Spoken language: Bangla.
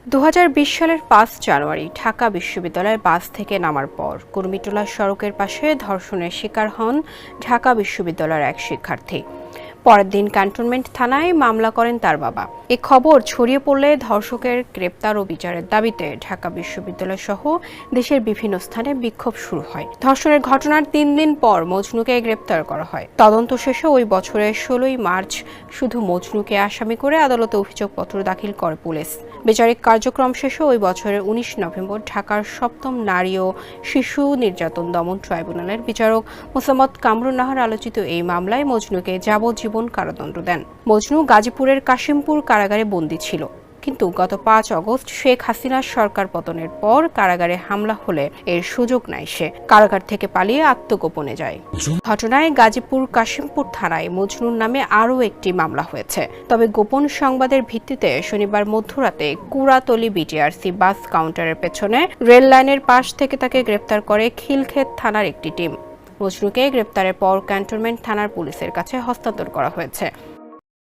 2020 সালের 5 জানুয়ারি ঢাকা বিশ্ববিদ্যালয়ের বাস থেকে নামার পর কুর্মিটোলা সড়কের পাশে ধর্ষণের শিকার হন ঢাকা বিশ্ববিদ্যালয়ের এক শিক্ষার্থী। পরের দিন ক্যান্টনমেন্ট থানায় মামলা করেন তার বাবা। এ খবর ছড়িয়ে পড়লে ধর্ষকের গ্রেপ্তার ও বিচারের দাবিতে ঢাকা বিশ্ববিদ্যালয় সহ দেশের বিভিন্ন স্থানে বিক্ষোভ শুরু হয়। ধর্ষণের ঘটনার 3 দিন পর মজনুকে গ্রেপ্তার করা হয়। তদন্ত শেষে ওই বছরের 16 মার্চ শুধু মজনুকে আসামি করে আদালতে অভিযোগপত্র দাখিল করে পুলিশ। বিচারিক কার্যক্রম শেষে ওই বছরের 19 নভেম্বর ঢাকার 7ম নারী ও শিশু নির্যাতন দমন ট্রাইব্যুনালের বিচারক মোসাম্মদ কামরুন নাহার আলোচিত এই মামলায় মজনুকে যাবজ্জীবন কারাদণ্ড দেন। মজনু গাজীপুরের কাশিমপুর কারাগারে বন্দী ছিল, কিন্তু গত 5 আগস্ট শেখ হাসিনার সরকার পতনের পর কারাগারে হামলা হলে এর সুযোগ নাই সে। কারাগার থেকে পালিয়ে আত্মগোপনে যায়। ঘটনায় গাজীপুর কাশিমপুর থানায় মজনুর নামে আরও একটি মামলা হয়েছে। তবে গোপন সংবাদের ভিত্তিতে শনিবার মধ্যরাতে কুড়াতলী বিটিআরসি বাস কাউন্টারের পেছনে রেল লাইনের পাশ থেকে তাকে গ্রেপ্তার করে খিলক্ষেত থানার একটি টিম। মজনুকে গ্রেপ্তারের পর ক্যান্টনমেন্ট থানার পুলিশের কাছে হস্তান্তর করা হয়েছে।